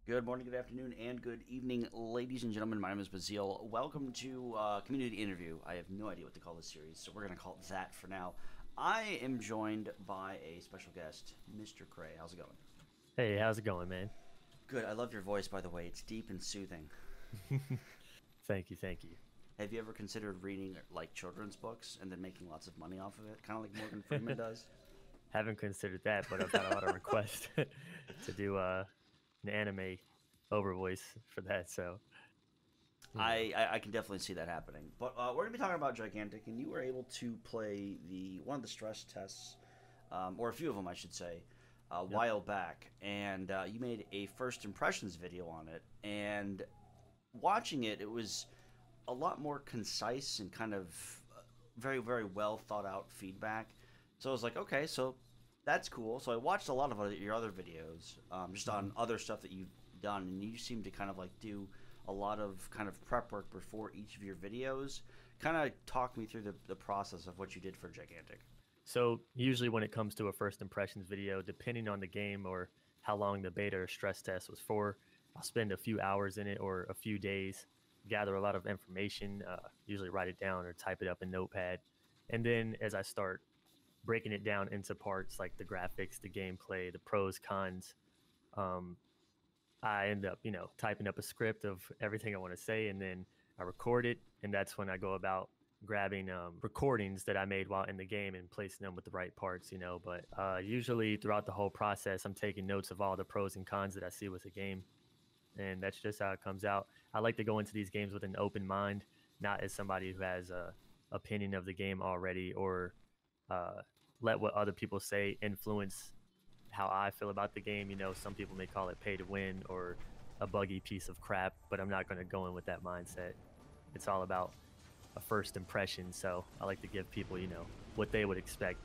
Good morning, good afternoon, and good evening, ladies and gentlemen. My name is Bazil. Welcome to Community Interview. I have no idea what to call this series, so we're going to call it that for now. I am joined by a special guest, Mr. Cryy. How's it going? Hey, how's it going, man? Good. I love your voice, by the way. It's deep and soothing. Thank you, thank you. Have you ever considered reading like children's books and then making lots of money off of it, kind of like Morgan Freeman does? Haven't considered that, but I've got a lot of requests to do an anime over voice for that. So, you know, I can definitely see that happening. But we're gonna be talking about Gigantic, and you were able to play the one of the stress tests, or a few of them, I should say, a yep. while back, and you made a first impressions video on it. And watching it, it was a lot more concise and kind of very very well thought out feedback. So I was like, okay, so that's cool. So I watched a lot of your other videos, just hmm on other stuff that you've done, and you seem to kind of like do a lot of kind of prep work before each of your videos. Kind of talk me through the process of what you did for Gigantic. So usually when it comes to a first impressions video, depending on the game or how long the beta or stress test was for, I'll spend a few hours in it or a few days, gather a lot of information, usually write it down or type it up in Notepad, and then as I start breaking it down into parts like the graphics, the gameplay, the pros, cons. Um, I end up, typing up a script of everything I want to say, and then I record it, and that's when I go about grabbing recordings that I made while in the game and placing them with the right parts, But usually throughout the whole process, I'm taking notes of all the pros and cons that I see with the game, and that's just how it comes out. I like to go into these games with an open mind, not as somebody who has a opinion of the game already or uh, let what other people say influence how I feel about the game. Some people may call it pay to win or a buggy piece of crap, but I'm not going to go in with that mindset. It's all about a first impression. So I like to give people, what they would expect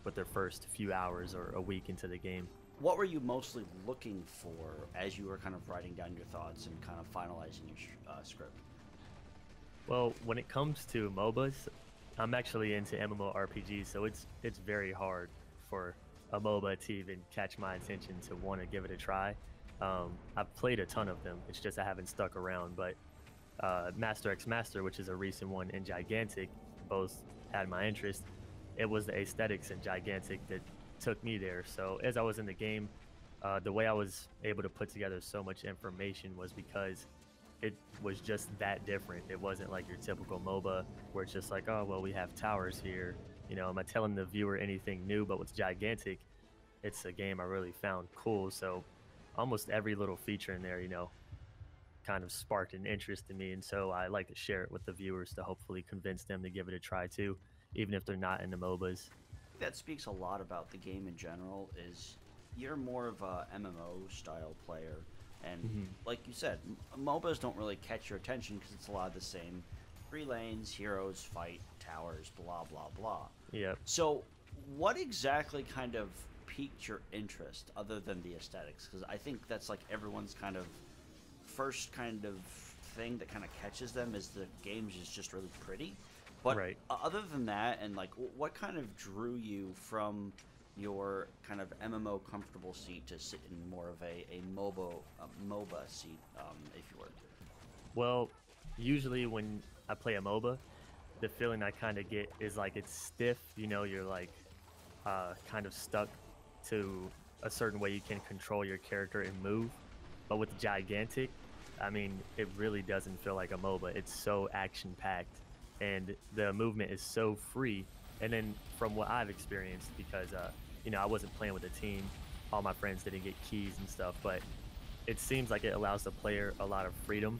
with their first few hours or a week into the game. What were you mostly looking for as you were kind of writing down your thoughts and kind of finalizing your script? Well, when it comes to MOBAs, I'm actually into MMORPGs, so it's very hard for a MOBA to even catch my attention to want to give it a try. I've played a ton of them. It's just I haven't stuck around. But Master X Master, which is a recent one, and Gigantic, both had my interest. It was the aesthetics in Gigantic that took me there. So as I was in the game, the way I was able to put together so much information was because it was just that different. It wasn't like your typical MOBA where it's just like, oh, well, we have towers here. Am I telling the viewer anything new? But with Gigantic, it's a game I really found cool. So almost every little feature in there, kind of sparked an interest in me. And so I like to share it with the viewers to hopefully convince them to give it a try too, even if they're not into MOBAs. That speaks a lot about the game in general. Is you're more of a MMO style player, and hmm like you said, MOBAs don't really catch your attention because it's a lot of the same: three lanes, heroes, fight, towers, blah blah blah. Yep. So, what exactly kind of piqued your interest other than the aesthetics? Because I think that's like everyone's kind of first kind of thing that kind of catches them is the game's is just really pretty. But Right. other than that, and like, what kind of drew you from your kind of MMO comfortable seat to sit in more of a MOBA seat, if you were? Well, usually when I play a MOBA, the feeling I kind of get is like it's stiff. You're like kind of stuck to a certain way you can control your character and move. But with Gigantic, I mean, it really doesn't feel like a MOBA. It's so action packed and the movement is so free. And then from what I've experienced, because, I wasn't playing with a team, all my friends didn't get keys and stuff, but it seems like it allows the player a lot of freedom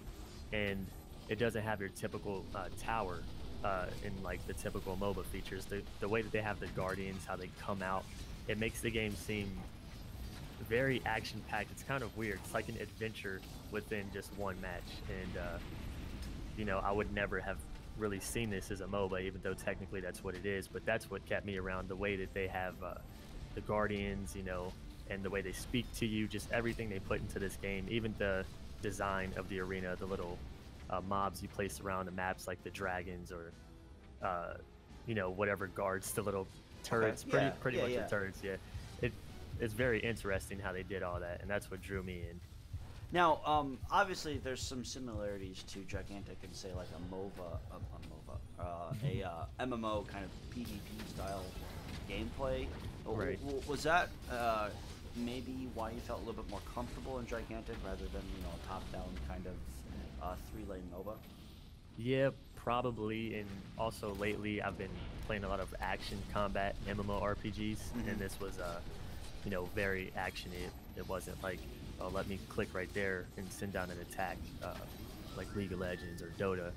and it doesn't have your typical tower in like the typical MOBA features. The way that they have the guardians, how they come out, it makes the game seem very action packed. It's kind of weird. It's like an adventure within just one match. And, I would never have really seen this as a MOBA, even though technically that's what it is. But that's what kept me around, the way that they have the guardians, and the way they speak to you, just everything they put into this game, even the design of the arena, the little mobs you place around the maps, like the dragons or, whatever guards the little Okay. turrets, Yeah. pretty Yeah. much the Yeah. turrets. Yeah, it's very interesting how they did all that, and that's what drew me in. Now, obviously, there's some similarities to Gigantic and say like a MMO kind of PvP style gameplay. Right. Was that maybe why you felt a little bit more comfortable in Gigantic rather than a top-down kind of three-lane MOBA? Yeah, probably. And also lately, I've been playing a lot of action combat MMORPGs, and this was very actiony. It wasn't like, oh, let me click right there and send down an attack, like League of Legends or Dota.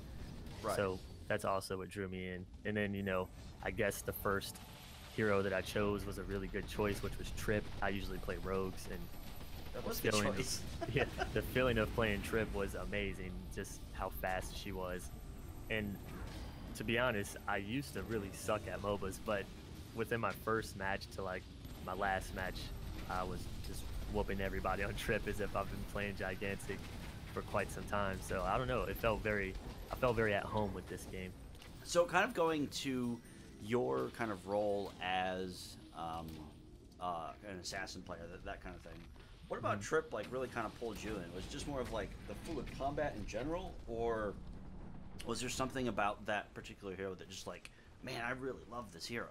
Right. So that's also what drew me in. And then, I guess the first hero that I chose was a really good choice, which was Trip. I usually play rogues, and That was the choice. yeah, the feeling of playing Trip was amazing, just how fast she was. And to be honest, I used to really suck at MOBAs, but within my first match to like my last match, I was just whooping everybody on Trip as if I've been playing Gigantic for quite some time. So I don't know, I felt very at home with this game. So, kind of going to your kind of role as an assassin player, that kind of thing. What about Trip? Like, really kind of pulled you in? Was it just more of like the fluid combat in general, or was there something about that particular hero that just like, man, I really love this hero?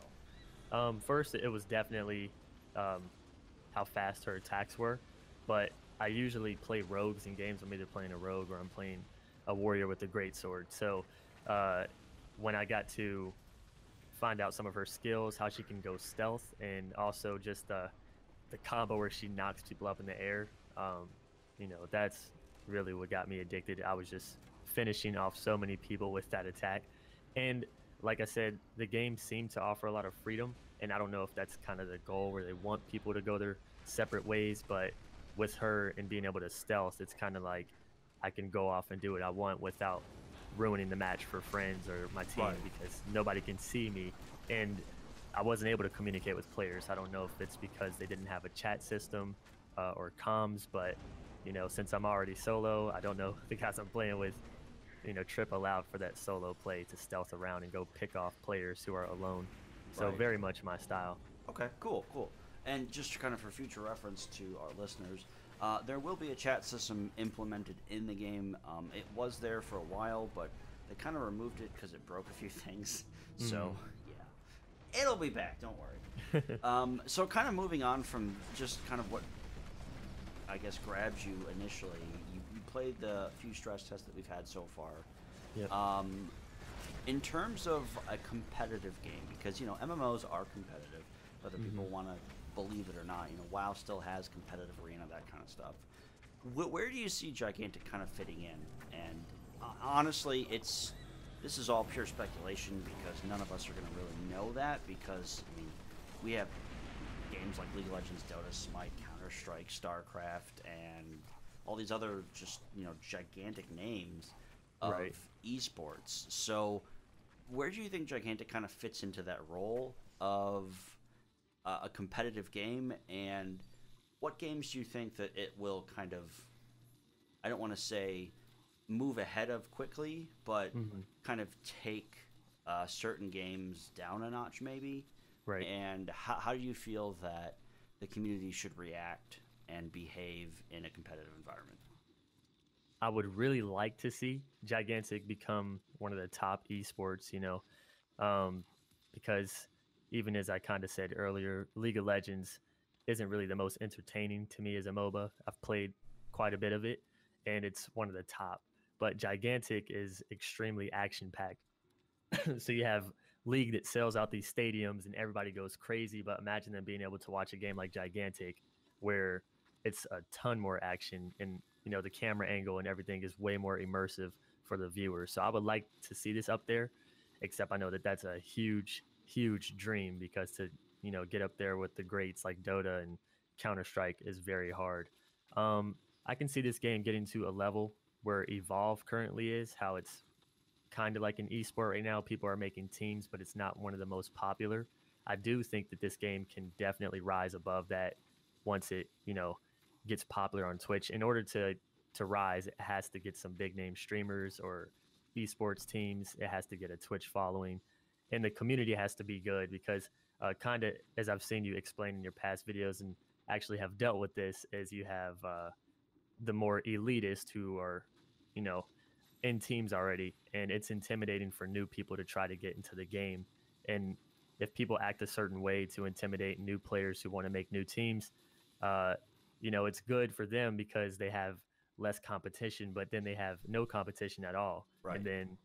First, it was definitely how fast her attacks were, but I usually play rogues in games. I'm either playing a rogue or I'm playing a warrior with a great sword. So when I got to find out some of her skills, how she can go stealth, and also just the combo where she knocks people up in the air, that's really what got me addicted. I was just finishing off so many people with that attack. And like I said, the game seemed to offer a lot of freedom, and I don't know if that's kind of the goal where they want people to go their separate ways, but with her and being able to stealth, it's kind of like I can go off and do what I want without ruining the match for friends or my team, Right. because nobody can see me. And I wasn't able to communicate with players. I don't know if it's because they didn't have a chat system or comms, but since I'm already solo, I don't know the guys I'm playing with. Trip allowed for that solo play to stealth around and go pick off players who are alone. So Right. very much my style. Okay, cool, cool. And just kind of for future reference to our listeners, there will be a chat system implemented in the game. It was there for a while, but they kind of removed it because it broke a few things. So, yeah, it'll be back. Don't worry. So, kind of moving on from just kind of what I guess grabs you initially. You played the few stress tests that we've had so far. Yep. In terms of a competitive game, because MMOs are competitive, whether people want to believe it or not. WoW still has competitive arena, that kind of stuff. Where do you see Gigantic kind of fitting in? And honestly, this is all pure speculation because none of us are going to really know that, because we have games like League of Legends, Dota, Smite, Counter-Strike, StarCraft, and all these other just gigantic names of Right. esports. So where do you think Gigantic kind of fits into that role of a competitive game, and what games do you think that it will kind of, I don't want to say move ahead of quickly, but kind of take certain games down a notch maybe? Right. And how do you feel that the community should react and behave in a competitive environment? I would really like to see Gigantic become one of the top esports, because even as I kind of said earlier, League of Legends isn't really the most entertaining to me as a MOBA. I've played quite a bit of it, and it's one of the top. But Gigantic is extremely action packed. So you have League that sells out these stadiums and everybody goes crazy, but imagine them being able to watch a game like Gigantic where it's a ton more action, and the camera angle and everything is way more immersive for the viewer. So I would like to see this up there, except I know that that's a huge dream, because to get up there with the greats like Dota and Counter-Strike is very hard. I can see this game getting to a level where Evolve currently is, how it's kind of like an esport right now. People are making teams, but it's not one of the most popular. I do think that this game can definitely rise above that once it, gets popular on Twitch. In order to rise, it has to get some big name streamers or esports teams. It has to get a Twitch following, and the community has to be good, because kind of as I've seen you explain in your past videos and actually have dealt with this, is you have the more elitist who are, you know, in teams already, and it's intimidating for new people to try to get into the game. And if people act a certain way to intimidate new players who want to make new teams, uh, it's good for them because they have less competition, but then they have no competition at all, and Right. then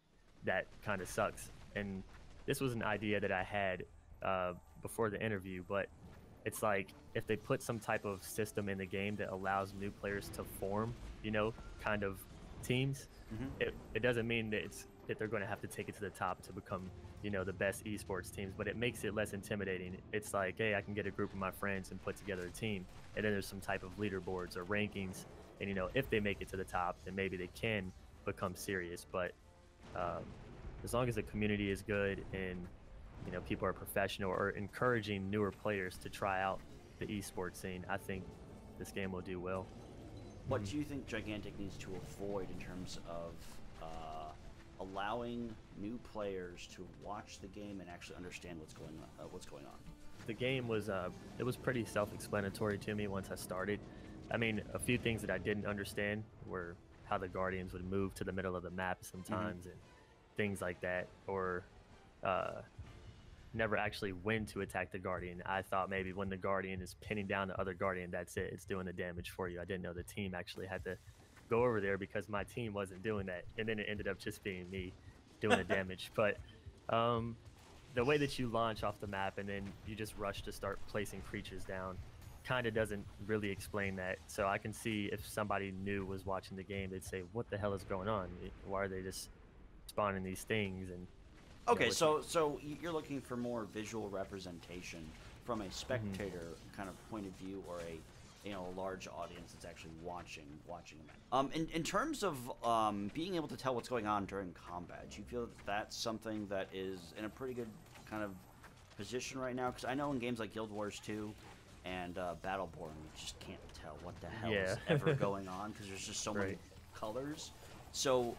that kind of sucks. And this was an idea that I had uh, before the interview, but it's like if they put some type of system in the game that allows new players to form, kind of teams, Hmm. it doesn't mean that they're going to have to take it to the top to become, the best esports teams, but it makes it less intimidating. It's like, hey, I can get a group of my friends and put together a team, and then there's some type of leaderboards or rankings, and if they make it to the top, then maybe they can become serious. But um, as long as the community is good and people are professional or encouraging newer players to try out the esports scene, I think this game will do well. What do you think Gigantic needs to avoid in terms of allowing new players to watch the game and actually understand what's going on? The game was it was pretty self-explanatory to me once I started. I mean, a few things that I didn't understand were how the Guardians would move to the middle of the map sometimes, and things like that, or uh, never actually when to attack the Guardian. I thought maybe when the Guardian is pinning down the other Guardian, that's it. It's doing the damage for you. I didn't know the team actually had to go over there because my team wasn't doing that. And then it ended up just being me doing the damage. But um, the way that you launch off the map and then you just rush to start placing creatures down kind of doesn't really explain that. So I can see if somebody new was watching the game, they'd say, what the hell is going on? Why are they just spawning these things? And Okay, so you're looking for more visual representation from a Mhm. spectator kind of point of view, or a large audience that's actually watching a match. In terms of being able to tell what's going on during combat, do you feel that that's something that is in a pretty good kind of position right now? Because I know in games like Guild Wars 2 and Battleborn, you just can't tell what the hell is Yeah. ever going on because there's just so many Right. colors. So,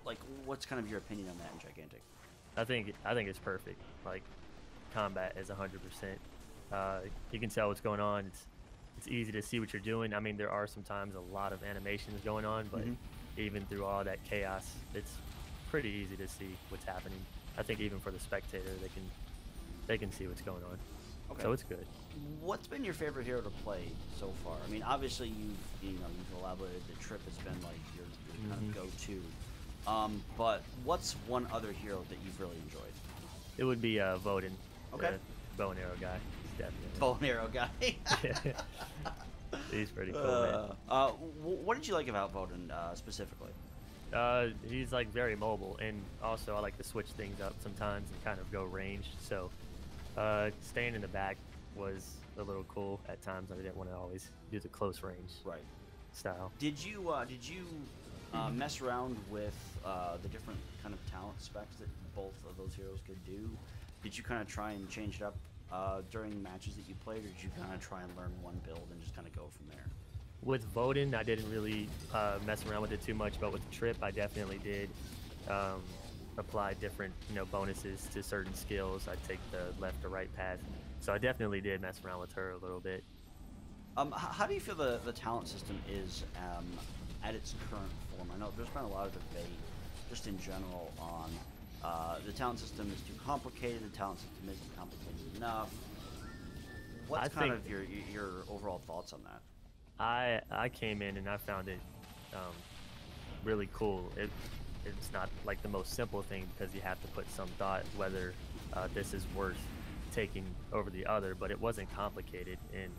like, what's kind of your opinion on that in Gigantic? I think it's perfect. Like combat is 100%. You can tell what's going on. It's easy to see what you're doing. I mean, there are sometimes a lot of animations going on, but Hmm. even through all that chaos, it's pretty easy to see what's happening. I think even for the spectator, they can see what's going on. Okay. So it's good. What's been your favorite hero to play so far? I mean, obviously you've elaborated the Trip has been like your kind Hmm. of go-to. But what's one other hero that you've really enjoyed? It would be Voden, Okay. the bow and arrow guy. He's definitely. Bow and arrow guy. He's pretty cool, man. What did you like about Voden specifically? He's like very mobile, and also I like to switch things up sometimes and kind of go ranged. So staying in the back was a little cool at times. I didn't want to always do the close range Right. style. Did you mess around with the different kind of talent specs that both of those heroes could do? Did you kind of try and change it up during matches that you played, or did you kind of try and learn one build and just kind of go from there? With Voden, I didn't really mess around with it too much, but with Trip, I definitely did apply different bonuses to certain skills. I'd take the left or right path, so I definitely did mess around with her a little bit. How do you feel the talent system is at its current form? I know there's been a lot of debate, just in general, on the talent system is too complicated. The talent system isn't complicated enough. What's I kind think of your overall thoughts on that? I came in and I found it um, really cool. It's not like the most simple thing because you have to put some thought whether this is worth taking over the other, but it wasn't complicated, and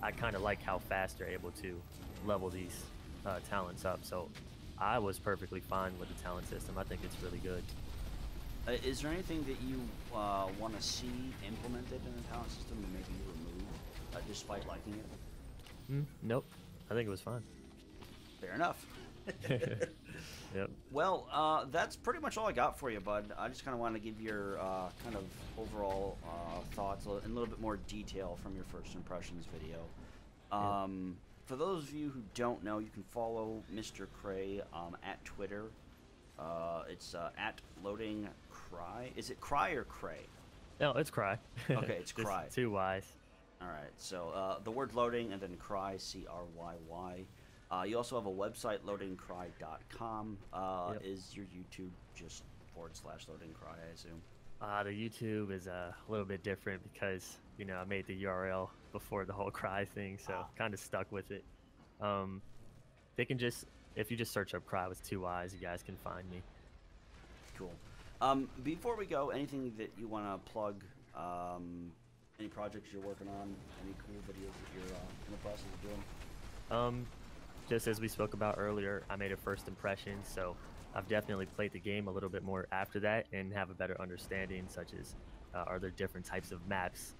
I kind of like how fast they're able to level these talents up. So I was perfectly fine with the talent system. I think it's really good. Is there anything that you want to see implemented in the talent system and maybe remove, despite liking it? Nope, I think it was fine. Fair enough. Yep. Well, that's pretty much all I got for you, bud. I just kind of wanted to give your kind of overall thoughts in a little bit more detail from your first impressions video. For those of you who don't know, you can follow Mr. Cryy at Twitter. It's at loading Cryy. Is it Cryy or Cray? No, it's Cry. Okay, it's Just Cryy. two Y's. All right, so the word loading and then Cryy, Cryy. You also have a website, loadingcry.com. Yep. Is your YouTube just /loadingcry, I assume? The YouTube is a little bit different because I made the URL before the whole Cry thing, so Ah, kind of stuck with it. Um, they can just if you just search up Cry with 2 Y's, you guys can find me. cool. Before we go, anything that you want to plug? Any projects you're working on? Any cool videos that you're in the process of doing? Just as we spoke about earlier, I made a first impression, so I've definitely played the game a little bit more after that and have a better understanding, such as are there different types of maps?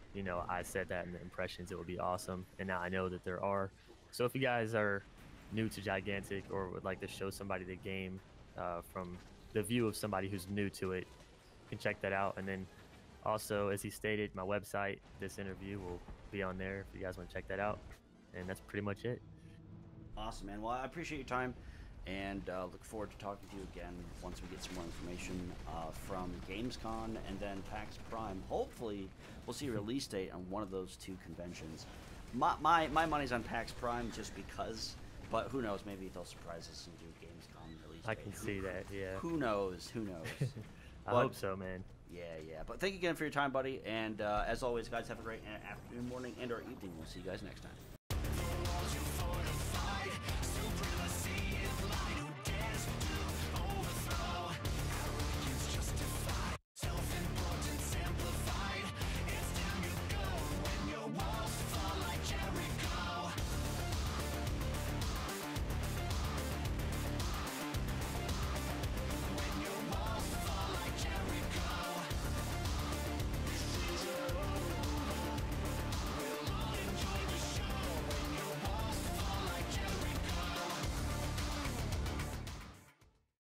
I said that in the impressions, it would be awesome, and now I know that there are. So if you guys are new to Gigantic or would like to show somebody the game from the view of somebody who's new to it, you can check that out. And then also, as he stated, my website, this interview will be on there if you guys want to check that out. And that's pretty much it. Awesome, man. Well, I appreciate your time, and look forward to talking to you again once we get some more information from Gamescom and then PAX Prime. Hopefully, we'll see a release date on one of those two conventions. My money's on PAX Prime just because, but who knows? Maybe they'll surprise us and do Gamescom release date. I can see that, yeah. Who knows? Who knows? I hope so, man. Yeah, yeah. But thank you again for your time, buddy. And as always, guys, have a great afternoon, morning, and or evening. We'll see you guys next time.